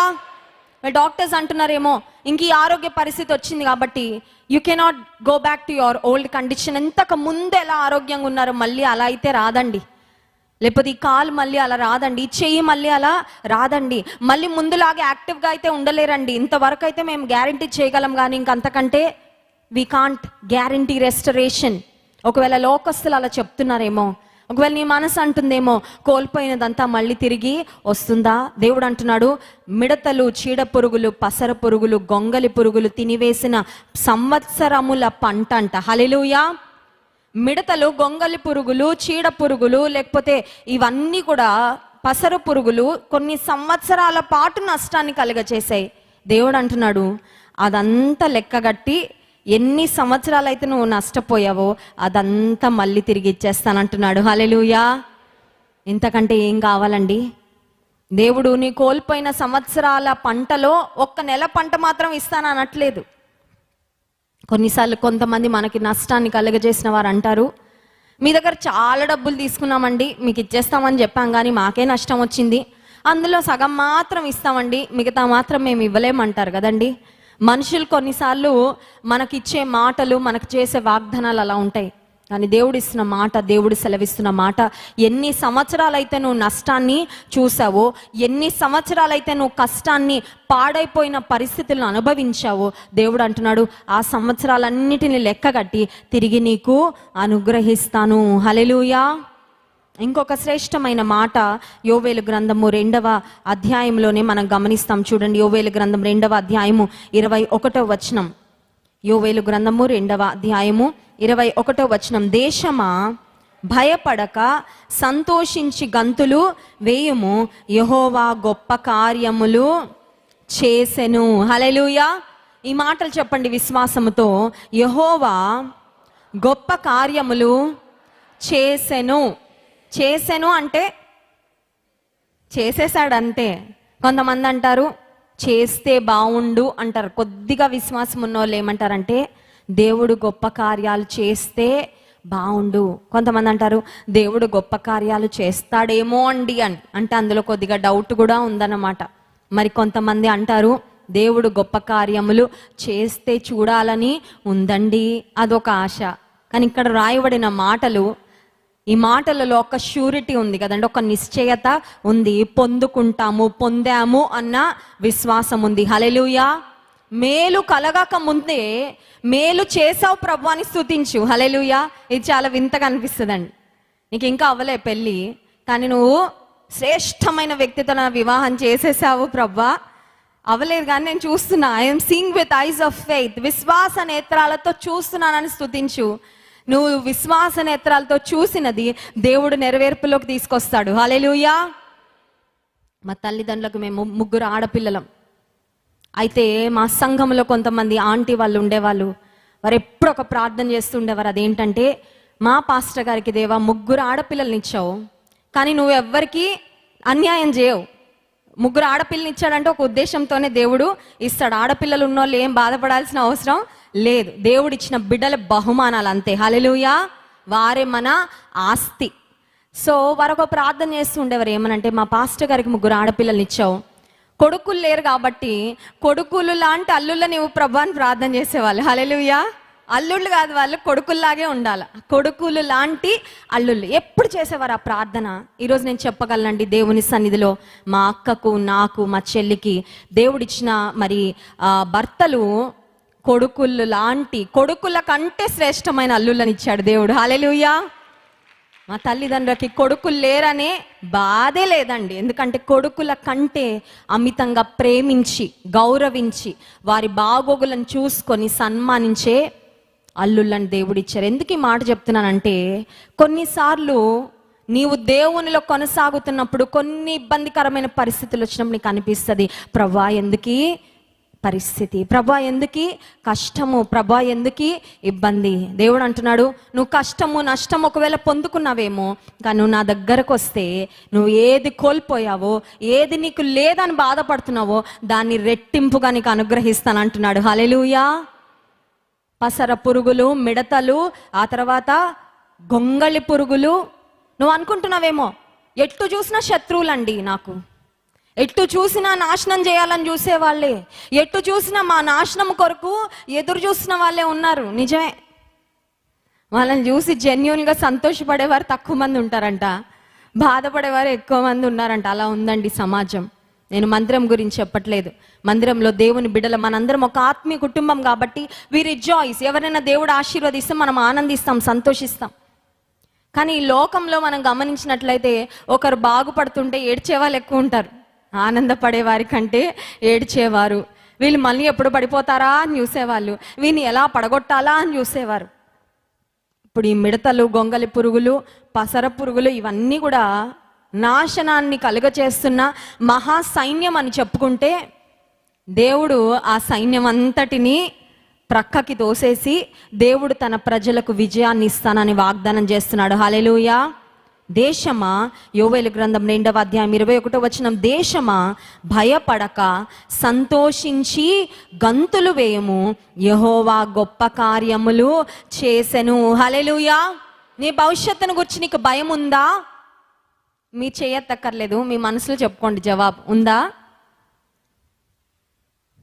డాక్టర్స్ అంటున్నారేమో, ఇంక ఈ ఆరోగ్య పరిస్థితి వచ్చింది కాబట్టి you cannot go back to your old condition. ఎంతకు ముందు ఎలా ఆరోగ్యంగా ఉన్నారో మళ్ళీ అలా అయితే రాదండి. లేకపోతే ఈ కాలు మళ్ళీ అలా రాదండి, ఈ చెయ్యి మళ్ళీ అలా రాదండి, మళ్ళీ ముందులాగే యాక్టివ్గా అయితే ఉండలేరండి. ఇంతవరకు అయితే మేము గ్యారంటీ చేయగలం, కానీ ఇంకంతకంటే వీ కాంట్ గ్యారంటీ రెస్టరేషన్. ఒకవేళ లోకస్తులు అలా చెప్తున్నారేమో, ఒకవేళ నీ మనసు అంటుందేమో కోల్పోయినదంతా మళ్ళీ తిరిగి వస్తుందా? దేవుడు అంటున్నాడు, మిడతలు, చీడ పురుగులు, పసర పురుగులు, గొంగలి పురుగులు తినివేసిన సంవత్సరముల పంట అంట. హల్లెలూయా. మిడతలు, గొంగలి పురుగులు, చీడ పురుగులు, లేకపోతే ఇవన్నీ కూడా పసర పురుగులు కొన్ని సంవత్సరాల పాటు నష్టాన్ని కలుగచేసాయి. దేవుడు అంటున్నాడు, అదంతా లెక్కగట్టి ఎన్ని సంవత్సరాలైతే నువ్వు నష్టపోయావో అదంతా మళ్ళీ తిరిగి ఇచ్చేస్తానంటున్నాడు. హల్లెలూయా. ఇంతకంటే ఏం కావాలండి? దేవుడు నీ కోల్పోయిన సంవత్సరాల పంటలో ఒక్క నెల పంట మాత్రం ఇస్తాననట్లేదు. కొన్నిసార్లు కొంతమంది మనకి నష్టాన్ని కలుగజేసిన వారు అంటారు, మీ దగ్గర చాలా డబ్బులు తీసుకున్నామండి, మీకు ఇచ్చేస్తామని చెప్పాం కానీ మాకే నష్టం వచ్చింది, అందులో సగం మాత్రం ఇస్తామండి, మిగతా మాత్రం మేము ఇవ్వలేమంటారు కదండి. మనుషులు కొన్నిసార్లు మనకిచ్చే మాటలు, మనకు చేసే వాగ్దానాలు అలా ఉంటాయి. కానీ దేవుడు ఇస్తున్న మాట, దేవుడు సెలవిస్తున్న మాట, ఎన్ని సంవత్సరాలైతే నువ్వు నష్టాన్ని చూసావో, ఎన్ని సంవత్సరాలైతే నువ్వు కష్టాన్ని, పాడైపోయిన పరిస్థితులను అనుభవించావో, దేవుడు అంటున్నాడు ఆ సంవత్సరాలన్నిటిని లెక్కగట్టి తిరిగి నీకు అనుగ్రహిస్తాను. హల్లెలూయా. ఇంకొక శ్రేష్టమైన మాట యోవేలు గ్రంథము 2వ అధ్యాయంలోనే మనం గమనిస్తాం. చూడండి, యోవేలు గ్రంథం 2వ అధ్యాయము 21వ వచనం. యోవేలు గ్రంథము 2వ అధ్యాయము 21వ వచనం. దేశమా భయపడక సంతోషించి గంతులు వేయుము, యెహోవా గొప్ప కార్యములు చేసెను. హల్లెలూయా. ఈ మాటలు చెప్పండి విశ్వాసముతో. యెహోవా గొప్ప కార్యములు చేసెను. చేసెను అంటే చేసేసాడంతే. కొంతమంది అంటారు చేస్తే బాగుండు అంటారు. కొద్దిగా విశ్వాసం ఉన్న వాళ్ళు ఏమంటారంటే దేవుడు గొప్ప కార్యాలు చేస్తే బాగుండు. కొంతమంది అంటారు దేవుడు గొప్ప కార్యాలు చేస్తాడేమో అండి అని, అంటే అందులో కొద్దిగా డౌట్ కూడా ఉందన్నమాట. మరి కొంతమంది అంటారు దేవుడు గొప్ప కార్యములు చేస్తే చూడాలని ఉందండి, అదొక ఆశ. కానీ ఇక్కడ రాయబడిన మాటలు, ఈ మాటలలో ఒక ష్యూరిటీ ఉంది కదండి, ఒక నిశ్చయత ఉంది. పొందుకుంటాము, పొందాము అన్న విశ్వాసం ఉంది. హల్లెలూయా. మేలు కలగక ముందే మేలు చేసావు ప్రభు అని స్తుతించు. హల్లెలూయా. ఇది చాలా వింతగా అనిపిస్తుందండి. నీకు ఇంకా అవ్వలే పెళ్ళి, కానీ నువ్వు శ్రేష్టమైన వ్యక్తితో నా వివాహం చేసేసావు ప్రభా. అవ్వలేదు కానీ నేను చూస్తున్నా, I'm seeing with eyes of faith. విశ్వాస నేత్రాలతో చూస్తున్నానని స్తుతించు. నువ్వు విశ్వాస నేత్రాలతో చూసినది దేవుడు నెరవేర్పులోకి తీసుకొస్తాడు. హల్లెలూయా. మా తల్లిదండ్రులకు మేము 3 ఆడపిల్లలం. అయితే మా సంఘంలో కొంతమంది ఆంటీ వాళ్ళు ఉండేవాళ్ళు. వారు ఎప్పుడు ఒక ప్రార్థన చేస్తుండేవారు. అదేంటంటే, మా పాస్టర్ గారికి దేవా 3 ఆడపిల్లల్ని ఇచ్చావు, కానీ నువ్వు ఎవ్వరికి అన్యాయం చేయవు. 3 ఆడపిల్లని ఇచ్చాడంటే ఒక ఉద్దేశంతోనే దేవుడు ఇస్తాడు. ఆడపిల్లలు ఉన్నోళ్ళు ఏం బాధపడాల్సిన అవసరం లేదు. దేవుడు ఇచ్చిన బిడ్డల బహుమానాలు అంతే. హల్లెలూయా. వారే మన ఆస్తి. సో వారు ఒక ప్రార్థన చేస్తూ ఉండేవారు. ఏమనంటే, మా పాస్టర్ గారికి 3 ఆడపిల్లల్ని ఇచ్చావు, కొడుకులు లేరు కాబట్టి కొడుకులు లాంటి అల్లుళ్ళ నీవు ప్రభు అని ప్రార్థన చేసేవాళ్ళు. హల్లెలూయా. అల్లుళ్ళు కాదు, వాళ్ళు కొడుకుల్లాగే ఉండాలి. కొడుకులు లాంటి అల్లుళ్ళు ఎప్పుడు చేసేవారు ఆ ప్రార్థన. ఈరోజు నేను చెప్పగలనండి, దేవుని సన్నిధిలో మా అక్కకు, నాకు, మా చెల్లికి దేవుడిచ్చిన మరి భర్తలు కొడుకులు లాంటి, కొడుకుల కంటే శ్రేష్టమైన అల్లుళ్ళని ఇచ్చాడు దేవుడు. హల్లెలూయా. మా తల్లిదండ్రులకి కొడుకులు లేరనే బాధే లేదండి. ఎందుకంటే కొడుకుల కంటే అమితంగా ప్రేమించి, గౌరవించి, వారి బాగోగులను చూసుకొని సన్మానించే అల్లుళ్ళని దేవుడిచ్చారు. ఎందుకు ఈ మాట చెప్తున్నానంటే, కొన్నిసార్లు నీవు దేవునిలో కొనసాగుతున్నప్పుడు కొన్ని ఇబ్బందికరమైన పరిస్థితులు వచ్చినప్పుడు నీకు అనిపిస్తుంది, ప్రభువా ఎందుకు పరిస్థితి. ప్రభా ఎందుకీ కష్టము, ప్రభా ఎందుకీ ఇబ్బంది? దేవుడు అంటున్నాడు, నువ్వు కష్టము నష్టం ఒకవేళ పొందుకున్నావేమో, కానీ నువ్వు నా దగ్గరకు వస్తే నువ్వు ఏది కోల్పోయావో, ఏది నీకు లేదని బాధపడుతున్నావో దాన్ని రెట్టింపుగా నీకు అనుగ్రహిస్తాను అంటున్నాడు. హల్లెలూయా. పసర పురుగులు, మిడతలు, ఆ తర్వాత గొంగళి పురుగులు. నువ్వు అనుకుంటున్నావేమో ఎట్టు చూసినా శత్రువులండి, నాకు ఎట్టు చూసినా నాశనం చేయాలని చూసేవాళ్ళే, ఎట్టు చూసినా మా నాశనం కొరకు ఎదురు చూసిన వాళ్ళే ఉన్నారు. నిజమే, వాళ్ళని చూసి జెన్యూన్గా సంతోషపడేవారు తక్కువ మంది ఉంటారంట, బాధపడేవారు ఎక్కువ మంది ఉన్నారంట. అలా ఉందండి సమాజం. నేను మందిరం గురించి చెప్పట్లేదు. మందిరంలో దేవుని బిడ్డల మనందరం ఒక ఆత్మీయ కుటుంబం కాబట్టి వి రిజాయిస్. ఎవరైనా దేవుడు ఆశీర్వదిస్తే మనం ఆనందిస్తాం, సంతోషిస్తాం. కానీ ఈ లోకంలో మనం గమనించినట్లయితే ఒకరు బాగుపడుతుంటే ఏడ్చేవాళ్ళు ఎక్కువ ఉంటారు, ఆనందపడే వారి కంటే ఏడ్చేవారు. వీళ్ళు మళ్ళీ ఎప్పుడు పడిపోతారా అని చూసేవాళ్ళు, వీళ్ళని ఎలా పడగొట్టాలా అని చూసేవారు. ఇప్పుడు ఈ మిడతలు, గొంగలి పురుగులు, పసర పురుగులు ఇవన్నీ కూడా నాశనాన్ని కలుగచేస్తున్న మహా సైన్యం అని చెప్పుకుంటే, దేవుడు ఆ సైన్యం అంతటిని ప్రక్కకి తోసేసి దేవుడు తన ప్రజలకు విజయాన్ని ఇస్తానని వాగ్దానం చేస్తున్నాడు. హల్లెలూయా. దేశమా, యోవేలు గ్రంథం 2వ అధ్యాయం 21వ వచనం, దేశమా భయపడక సంతోషించి గంతులు వేయము, యెహోవా గొప్ప కార్యములు చేసెను. హల్లెలూయా. నీ భవిష్యత్తును గురించి నీకు భయం ఉందా? మీ చేయత్తక్కర్లేదు, మీ మనసులో చెప్పుకోండి జవాబు. ఉందా?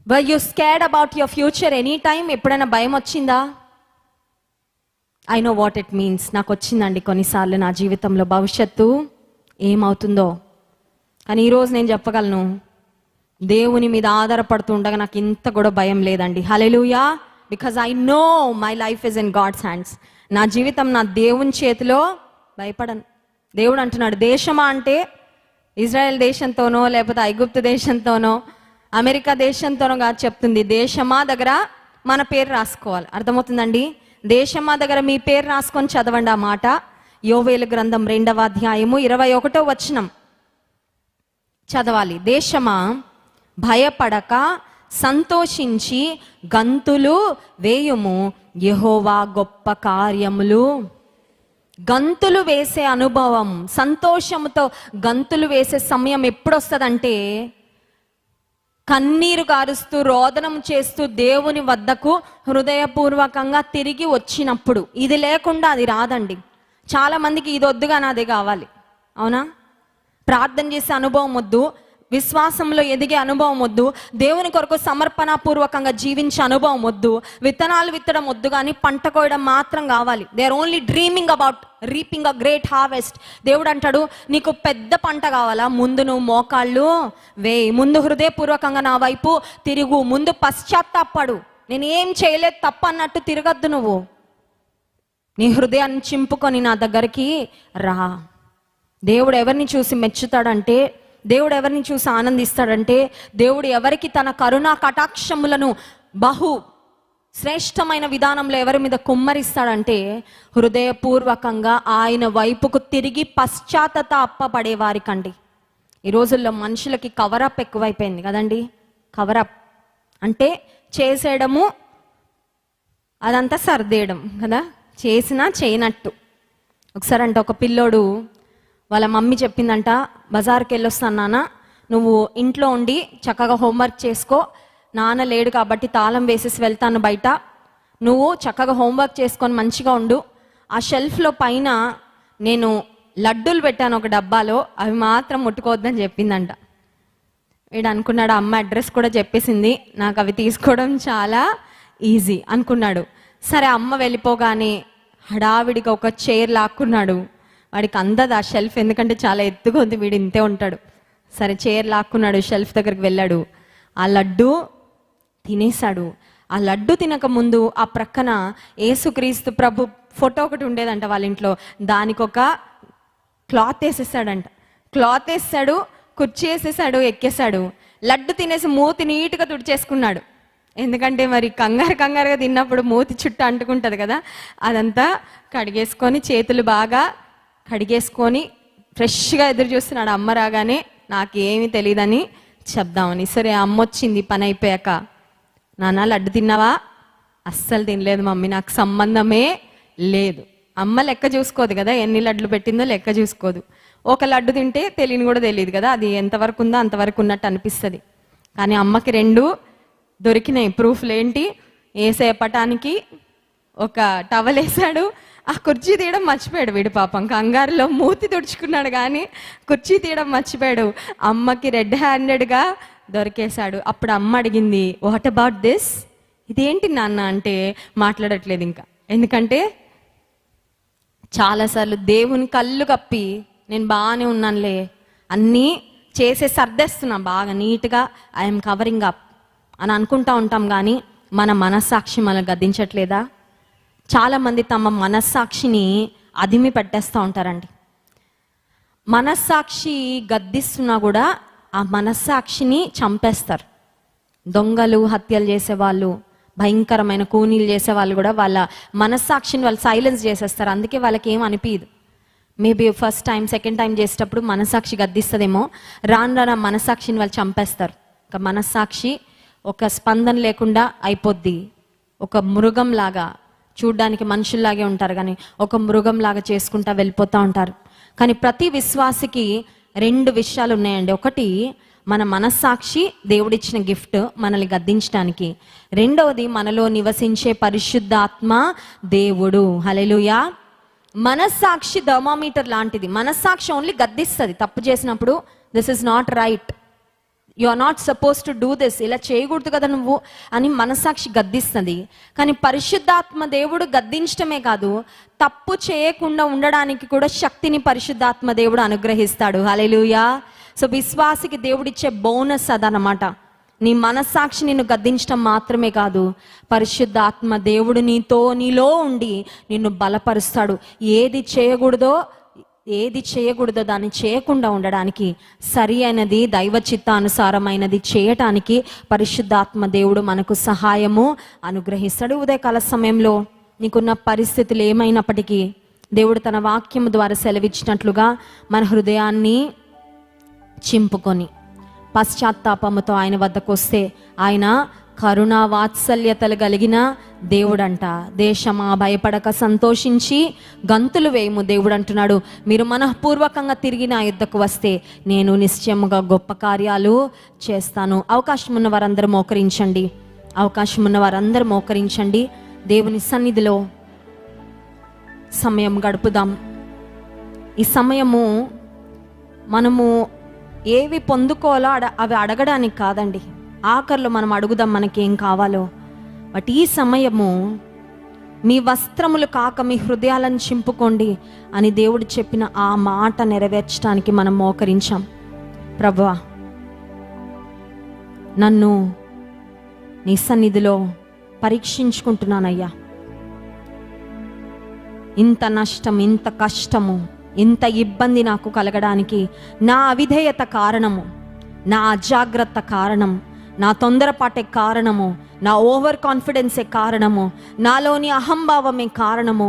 Were you scared about your future any time? ఎప్పుడైనా భయం వచ్చిందా? I know what it means. నాకు వచ్చిందండి కొన్నిసార్లు నా జీవితంలో భవిష్యత్తు ఏమవుతుందో. కానీ ఈరోజు నేను చెప్పగలను, దేవుని మీద ఆధారపడుతూ ఉండగా నాకు ఇంత కూడా భయం లేదండి. Hallelujah. Because I know my life is in God's hands. నా జీవితం నా దేవుని చేతిలో. భయపడను. దేవుడు అంటున్నాడు, దేశమా అంటే ఇజ్రాయెల్ దేశంతోనో లేకపోతే ఐగుప్తు దేశంతోనో అమెరికా దేశంతోనో కాదు చెప్తుంది. దేశమా దగ్గర మన పేరు రాసుకోవాలి. అర్థమవుతుందండి? దేశమా దగ్గర మీ పేరు రాసుకొని చదవండి ఆ మాట. యోవేలు గ్రంథం 2వ అధ్యాయము 21వ వచనం చదవాలి. దేశమా భయపడక సంతోషించి గంతులు వేయుము, యెహోవా గొప్ప కార్యములు. గంతులు వేసే అనుభవం, సంతోషంతో గంతులు వేసే సమయం ఎప్పుడు వస్తుందంటే, కన్నీరు కారుస్తూ రోదనం చేస్తూ దేవుని వద్దకు హృదయపూర్వకంగా తిరిగి వచ్చినప్పుడు. ఇది లేకుండా అది రాదండి. చాలా మందికి ఇది వద్దుగా నాదే కావాలి, అవునా? ప్రార్థన చేసే అనుభవం వద్దు, విశ్వాసంలో ఎదిగే అనుభవం వద్దు, దేవుని కొరకు సమర్పణపూర్వకంగా జీవించే అనుభవం వద్దు, విత్తనాలు విత్తడం వద్దు, కానీ పంట కోయడం మాత్రం కావాలి. They are only dreaming about reaping a great harvest. దేవుడు అంటాడు, నీకు పెద్ద పంట కావాలా? ముందు నువ్వు మోకాళ్ళు వేయి, ముందు హృదయపూర్వకంగా నా వైపు తిరుగు, ముందు పశ్చాత్తాపడు. నేను ఏం చేయలేదు తప్పు అన్నట్టు తిరగద్దు. నువ్వు నీ హృదయాన్ని చింపుకొని నా దగ్గరికి రా. దేవుడు ఎవరిని చూసి మెచ్చుతాడంటే, దేవుడు ఎవరిని చూసి ఆనందిస్తాడంటే, దేవుడు ఎవరికి తన కరుణా కటాక్షములను బహు శ్రేష్టమైన విధానంలో ఎవరి మీద కుమ్మరిస్తాడంటే, హృదయపూర్వకంగా ఆయన వైపుకు తిరిగి పశ్చాత్తాపపడే వారికండి. ఈ రోజుల్లో మనుషులకి కవరప్ ఎక్కువైపోయింది కదండి. కవరప్ అంటే చేసేయడము, అదంతా సర్దేయడం కదా, చేసినా చేయనట్టు. ఒకసారి అంటే ఒక పిల్లోడు వాళ్ళ మమ్మీ చెప్పిందంట, బజార్కి వెళ్ళొస్తాను నాన్న, నువ్వు ఇంట్లో ఉండి చక్కగా హోంవర్క్ చేసుకో, నాన్న లేడు కాబట్టి తాళం వేసేసి వెళ్తాను బయట, నువ్వు చక్కగా హోంవర్క్ చేసుకొని మంచిగా ఉండు. ఆ షెల్ఫ్లో పైన నేను లడ్డూలు పెట్టాను ఒక డబ్బాలో, అవి మాత్రం ముట్టుకోవద్దని చెప్పిందంట. వీడు అనుకున్నాడు, అమ్మ అడ్రస్ కూడా చెప్పేసింది, నాకు అవి తీసుకోవడం చాలా ఈజీ అనుకున్నాడు. సరే అమ్మ వెళ్ళిపోగానే హడావిడిగా ఒక చైర్ లాక్కున్నాడు. వాడికి అందదు ఆ షెల్ఫ్, ఎందుకంటే చాలా ఎత్తుగా ఉంది, వీడు ఇంతే ఉంటాడు. సరే చైర్ లాక్కున్నాడు, షెల్ఫ్ దగ్గరికి వెళ్ళాడు, ఆ లడ్డు తినేశాడు. ఆ లడ్డు తినక ముందు ఆ ప్రక్కన యేసుక్రీస్తు ప్రభు ఫోటో ఒకటి ఉండేదంట వాళ్ళ ఇంట్లో, దానికి ఒక క్లాత్ వేసేసాడంట. క్లాత్ వేసాడు, కుర్చీ వేసేసాడు, ఎక్కేశాడు. లడ్డు తినేసి మూతి నీట్గా తుడిచేసుకున్నాడు. ఎందుకంటే మరి కంగారుగా తిన్నప్పుడు మూతి చుట్టూ అంటుకుంటుంది కదా, అదంతా కడిగేసుకొని చేతులు బాగా కడిగేసుకొని ఫ్రెష్గా ఎదురు చూస్తున్నాడు అమ్మ రాగానే నాకేమీ తెలియదని చెప్దామని. సరే అమ్మ వచ్చింది పని అయిపోయాక. నాన్న లడ్డు తిన్నావా? అస్సలు తినలేదు మమ్మీ, నాకు సంబంధమే లేదు. అమ్మ లెక్క చూసుకోదు కదా, ఎన్ని లడ్లు పెట్టిందో లెక్క చూసుకోదు. ఒక లడ్డు తింటే తెలియని కూడా తెలియదు కదా, అది ఎంతవరకు ఉందో అంతవరకు ఉన్నట్టు అనిపిస్తుంది. కానీ అమ్మకి 2 దొరికినాయి. ప్రూఫ్లు ఏంటి? ఏసే పటానికి ఒక టవల్ వేసాడు, ఆ కుర్చీ తీయడం మర్చిపోయాడు వీడు. పాపం కంగారులో మూతి తుడుచుకున్నాడు కానీ కుర్చీ తీయడం మర్చిపోయాడు. అమ్మకి రెడ్ హ్యాండెడ్గా దొరికేశాడు. అప్పుడు అమ్మ అడిగింది, వాట్ అబౌట్ దిస్? ఇదేంటి నాన్న అంటే మాట్లాడట్లేదు ఇంకా. ఎందుకంటే చాలాసార్లు దేవుని కళ్ళు కప్పి నేను బాగానే ఉన్నానులే అన్నీ చేసే సర్దేస్తున్నా బాగా నీట్గా, ఐఎమ్ కవరింగ్ అప్ అని అనుకుంటా ఉంటాం. కానీ మన మనస్సాక్షి మనల్ని గద్దించట్లేదా? చాలామంది తమ మనస్సాక్షిని అదిమి పెట్టేస్తూ ఉంటారండి. మనస్సాక్షి గద్దిస్తున్నా కూడా ఆ మనస్సాక్షిని చంపేస్తారు. దొంగలు, హత్యలు చేసేవాళ్ళు, భయంకరమైన కూనీలు చేసేవాళ్ళు కూడా వాళ్ళ మనస్సాక్షిని వాళ్ళు సైలెన్స్ చేసేస్తారు. అందుకే వాళ్ళకి ఏం అనిపించదు. Maybe first time, second time చేసేటప్పుడు మనస్సాక్షి గద్దిస్తుందేమో, రాను రాను మనస్సాక్షిని వాళ్ళు చంపేస్తారు. ఒక మనస్సాక్షి ఒక స్పందన లేకుండా అయిపోద్ది. ఒక మృగంలాగా, చూడ్డానికి మనుషుల్లాగే ఉంటారు కానీ ఒక మృగంలాగా చేసుకుంటా వెళ్ళిపోతూ ఉంటారు. కానీ ప్రతి విశ్వాసికి 2 విషయాలు ఉన్నాయండి. ఒకటి, మన మనస్సాక్షి దేవుడిచ్చిన గిఫ్ట్ మనల్ని గద్దించడానికి. రెండవది, మనలో నివసించే పరిశుద్ధాత్మ దేవుడు. హల్లెలూయా. మనస్సాక్షి థర్మామీటర్ లాంటిది. మనస్సాక్షి ఓన్లీ గద్దిస్తుంది తప్పు చేసినప్పుడు. This is not right, you are not suppose to do this, ఇలా చేయకూడదు కదా నువ్వు అని మనస్సాక్షి గద్దిస్తుంది. కానీ పరిశుద్ధాత్మ దేవుడు గద్దించటమే కాదు, తప్పు చేయకుండా ఉండడానికి కూడా శక్తిని పరిశుద్ధాత్మ దేవుడు అనుగ్రహిస్తాడు. హల్లెలూయా. సో విశ్వాసికి దేవుడిచ్చే బోనస్ అదనమాట. నీ మనస్సాక్షి నిన్ను గద్దించడం మాత్రమే కాదు, పరిశుద్ధాత్మ దేవుడు నీలో ఉండి నిన్ను బలపరుస్తాడు. ఏది చేయకూడదో దాన్ని చేయకుండా ఉండడానికి, సరి అయినది దైవ చిత్తానుసారమైనది చేయటానికి పరిశుద్ధాత్మ దేవుడు మనకు సహాయము అనుగ్రహిస్తాడు. ఉదయకాల సమయంలో నీకున్న పరిస్థితులు ఏమైనప్పటికీ దేవుడు తన వాక్యము ద్వారా సెలవిచ్చినట్లుగా మన హృదయాన్ని చింపుకొని పశ్చాత్తాపముతో ఆయన వద్దకు వస్తే ఆయన కరుణా వాత్సల్యతలు కలిగిన దేవుడంట. దేశమా భయపడక సంతోషించి గంతులు వేయము. దేవుడు అంటున్నాడు, మీరు మనఃపూర్వకంగా తిరిగి నా యుద్ధకు వస్తే నేను నిశ్చయముగా గొప్ప కార్యాలు చేస్తాను. అవకాశం ఉన్న వారందరూ మోకరించండి. దేవుని సన్నిధిలో సమయం గడుపుదాం. ఈ సమయము మనము ఏవి పొందుకోవాలో అవి అడగడానికి కాదండి. ఆఖరిలో మనం అడుగుదాం మనకేం కావాలో. బట్ ఈ సమయము మీ వస్త్రములు కాక మీ హృదయాలను చింపుకోండి అని దేవుడు చెప్పిన ఆ మాట నెరవేర్చడానికి మనం మోకరించాం. ప్రభువా, నన్ను నీ సన్నిధిలో పరీక్షించుకుంటున్నానయ్యా. ఇంత నష్టం, ఇంత కష్టము, ఇంత ఇబ్బంది నాకు కలగడానికి నా అవిధేయత కారణము, నా అజాగ్రత్త కారణం, నా తొందరపాటే కారణము, నా ఓవర్ కాన్ఫిడెన్సే కారణము, నాలోని అహంభావమే కారణము,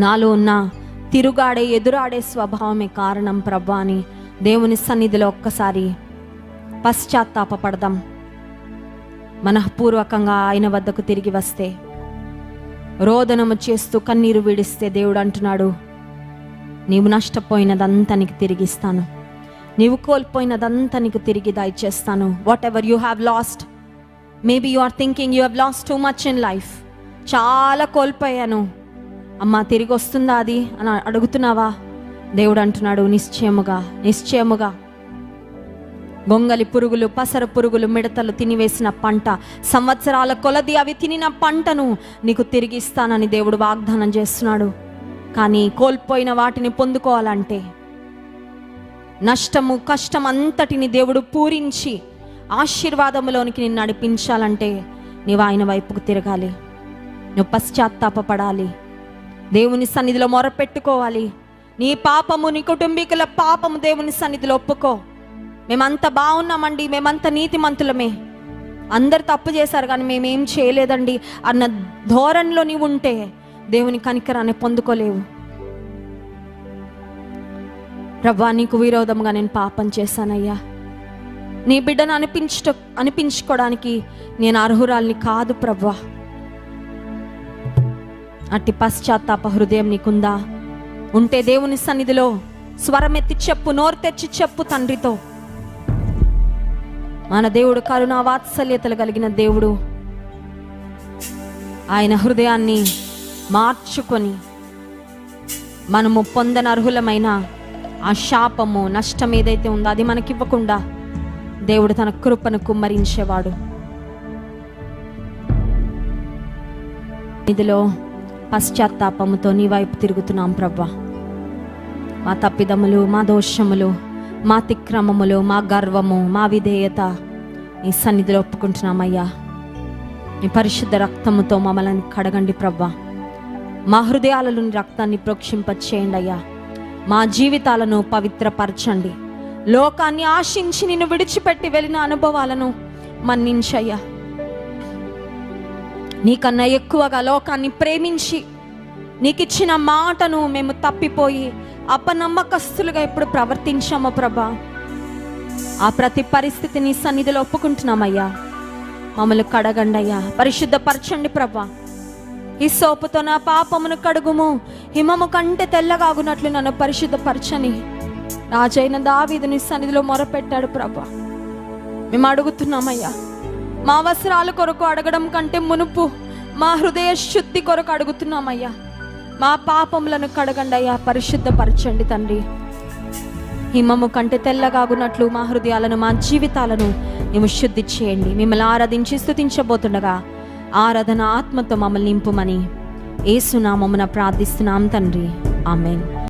నాలో ఉన్న ఎదురాడే స్వభావమే కారణం ప్రభువా అని దేవుని సన్నిధిలో ఒక్కసారి పశ్చాత్తాపపడదాం. మనఃపూర్వకంగా ఆయన వద్దకు తిరిగి వస్తే, రోదనము చేస్తూ కన్నీరు విడిస్తే దేవుడు అంటున్నాడు, నీవు నష్టపోయినదంతా నీకు తిరిగిస్తాను, నీవు కోల్పోయినదంతా నీకు తిరిగి దయచేస్తాను. Whatever you have lost, maybe you are thinking you have lost too much in life. చాలా కోల్పోయాను అమ్మా, తిరిగి వస్తుందా అది అని అడుగుతున్నావా? దేవుడు అంటున్నాడు, నిశ్చయముగా గొంగలి పురుగులు, పసర పురుగులు, మిడతలు తినివేసిన పంట, సంవత్సరాల కొలది అవి తినిన పంటను నీకు తిరిగి ఇస్తానని దేవుడు వాగ్దానం చేస్తున్నాడు. కానీ కోల్పోయిన వాటిని పొందుకోవాలంటే, నష్టము కష్టం అంతటిని దేవుడు పూరించి ఆశీర్వాదములోనికి నిన్ను నడిపించాలంటే నీవు ఆయన వైపుకు తిరగాలి. నువ్వు పశ్చాత్తాపపడాలి, దేవుని సన్నిధిలో మొరపెట్టుకోవాలి. నీ పాపము, నీ కుటుంబీకుల పాపము దేవుని సన్నిధిలో ఒప్పుకో. మేమంతా బాగున్నామండి, మేమంతా నీతిమంతులమే, అందరు తప్పు చేశారు కానీ మేమేం చేయలేదండి అన్న ధోరణిలో నీవు ఉంటే దేవుని కనికరాన్ని పొందుకోలేవు. ప్రభువా, నీకు విరోధంగా నేను పాపం చేశానయ్యా, నీ బిడ్డను అనిపించుకోవడానికి నేను అర్హురాల్ని కాదు ప్రభువా. అట్టి పశ్చాత్తాప హృదయం నీకుందా? ఉంటే దేవుని సన్నిధిలో స్వరమెత్తి చెప్పు, నోరు తెచ్చి చెప్పు తండ్రితో. మన దేవుడు కరుణా వాత్సల్యతలు కలిగిన దేవుడు. ఆయన హృదయాన్ని మార్చుకొని మనము పొందనర్హులమైన ఆ శాపము, నష్టం ఏదైతే ఉందో అది మనకివ్వకుండా దేవుడు తన కృపను కుమ్మరించేవాడు. ఇదిలో పశ్చాత్తాపముతో నీ వైపు తిరుగుతున్నాం ప్రభువా. మా తప్పిదములు, మా దోషములు, మా అతిక్రమములు, మా గర్వము, మా విధేయత నీ సన్నిధిలో ఒప్పుకుంటున్నామయ్యా. నీ పరిశుద్ధ రక్తముతో మమ్మల్ని కడగండి ప్రభువా. మా హృదయాలలోని రక్తాన్ని ప్రోక్షింపచేయండి అయ్యా. మా జీవితాలను పవిత్రపరచండి. లోకాన్ని ఆశించి నిన్ను విడిచిపెట్టి వెళ్ళిన అనుభవాలను మన్నించయ్యా. నీకన్నా ఎక్కువగా లోకాన్ని ప్రేమించి నీకిచ్చిన మాటను మేము తప్పిపోయి అపనమ్మకస్తులుగా ఎప్పుడు ప్రవర్తించామో ప్రభా, ఆ ప్రతి పరిస్థితిని సన్నిధిలో ఒప్పుకుంటున్నామయ్యా. మమ్మల్ని కడగండి అయ్యా, పరిశుద్ధపరచండి ప్రభా. హిస్సోపుతో నా పాపమును కడుగుము, హిమము కంటే తెల్లగాగునట్లు నన్ను పరిశుద్ధపరచని రాజైన దావీదు నీ సన్నిధిలో మొరపెట్టాడు ప్రభా. మేము అడుగుతున్నామయ్యా, మా అవసరాల కొరకు అడగడం కంటే మునుపు మా హృదయ శుద్ధి కొరకు అడుగుతున్నామయ్యా. మా పాపములను కడగండి అయ్యా, పరిశుద్ధపరచండి తండ్రి. హిమము కంటే తెల్లగాగునట్లు మా హృదయాలను, మా జీవితాలను మేము శుద్ధి చేయండి. మిమ్మల్ని ఆరాధించి స్తుతించబోతుండగా ఆరాధన ఆత్మతో మమ్మల్ని నింపుమని యేసు నామమున ప్రార్థిస్తున్నాం తండ్రి. ఆమేన్.